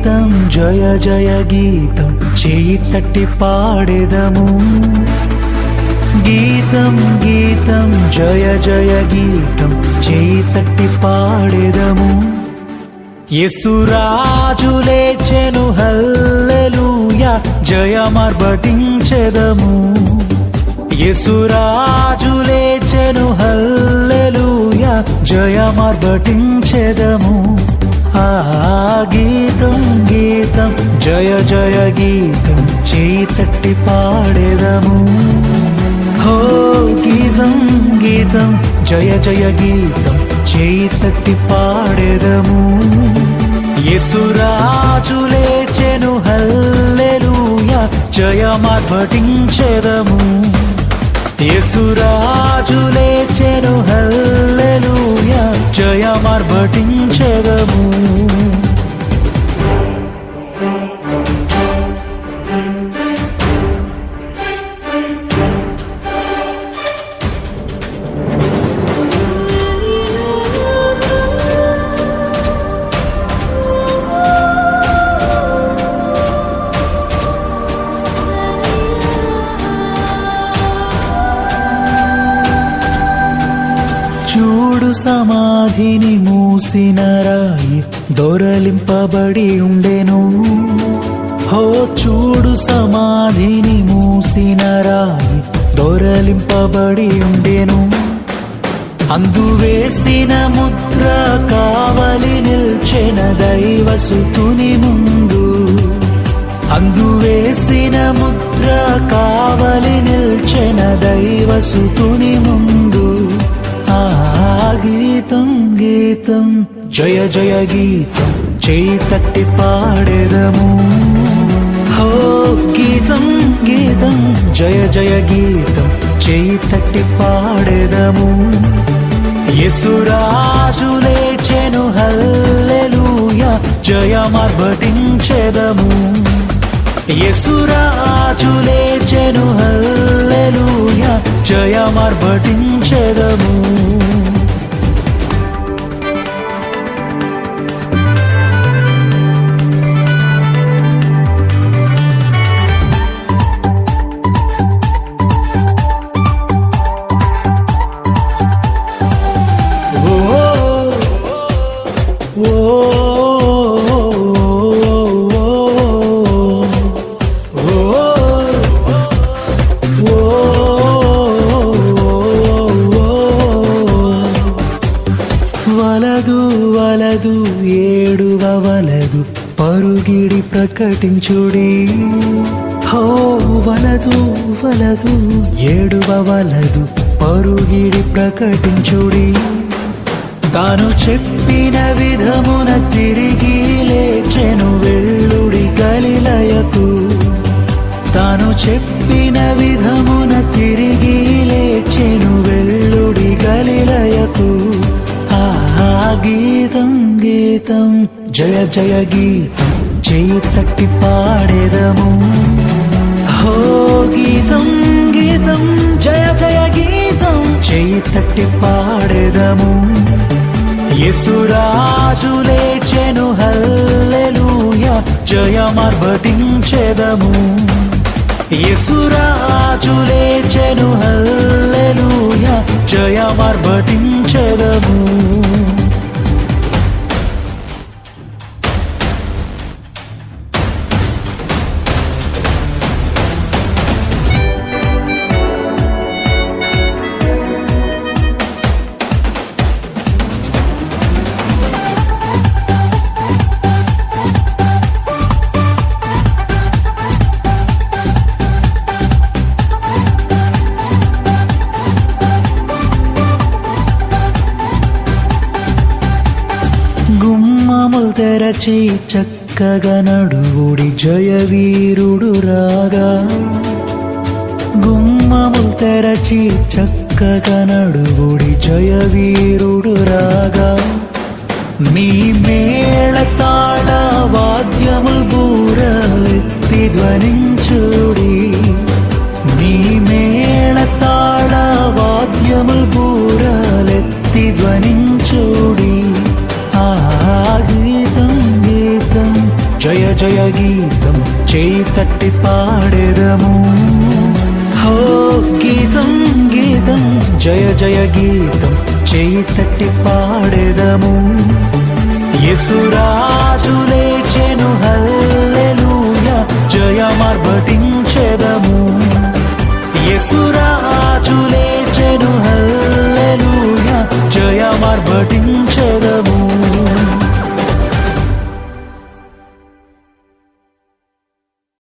గీతం జయ జయ గీతం చేయి తట్టి పాడెదము గీతం గీతం జయ జయ గీతం చేయి తట్టి పాడెదము యేసురాజు లేచెను హల్లెలూయా జయమార్భటించెదము యేసురాజు లేచెను హల్లెలూయా జయమార్భటించెదము ఆ గీతం గీతం జయ జయ గీతం చేయి తట్టి పాడెదము హో గీతం గీతం జయ జయ గీతం చేయి తట్టి పాడెదము యేసురాజు లేచెను హల్లెలూయా జయమార్భటించెదము యేసురాజు లేచెను హల్లెలూయా జయమార్భటించెదము చూడు సమాధిని మూసిన రాయి దొరలింపబడి ఉండెను హో చూడు సమాధిని మూసిన రాయి దొరలింపబడి ఉండెను అందువేసిన ముద్ర కావలి నిల్చెన దైవసుతుని ముందు అందువేసిన ముద్ర కావలి నిల్చెన దైవసుతుని ముందు ఆ గీతం గీతం జయ జయ గీతం చేయి తట్టి పాడెదము హో గీతం గీతం జయ జయ గీతం చేయి తట్టి పాడెదము యేసురాజు లేచెను హల్లెలూయా జయమార్భటించెదము యేసురాజు లేచెను హల్లెలూయా జయమార్భటించెదము వలదు వలదు ఏడువలదు పరుగిడి ప్రకటించుడి హో వలదు వలదు ఏడువలదు పరుగిడి ప్రకటించుడి తాను చెప్పిన విధమున తిరిగి లేచెను వెళ్ళుడి గలిలయకు తాను చెప్పిన విధమున తిరిగి లేచెను వెళ్ళుడి గలిలయకు ఆ గీతం గీతం జయ జయ గీతం చేయి తట్టి పాడెదము హో గీతం గీతం జయ జయ గీతం చేయి తట్టి పాడెదము యేసురాజు లేచెను హల్లెలూయా జయమార్భటించెదము యేసురాజు లేచెను హల్లెలూయా జయమార్భటించెదము గుమ్మములు తెరచి చక్కగా నడువుడి జయవీరుడు రాగా గుమ్మములు తెరచి చక్కగా నడువుడి జయవీరుడు రాగా మీ మేళతాళ వాద్యముల్ బూరలెత్తి ధ్వనించుడి మీ మేళతాళ వాద్యముల్ బూరలెత్తి ధ్వనించుడి ఆ గీతం గీతం జయ జయ గీతం చేయి తట్టి పాడేదము. హో గీతం గీతం జయ జయ గీతం చేయి తట్టి పాడేదము. యేసురాజు లేచెను హల్లెలూయా జయమార్భటించెదము. యేసురాజు లేచెను హల్లెలూయా జయమార్భటించెదము.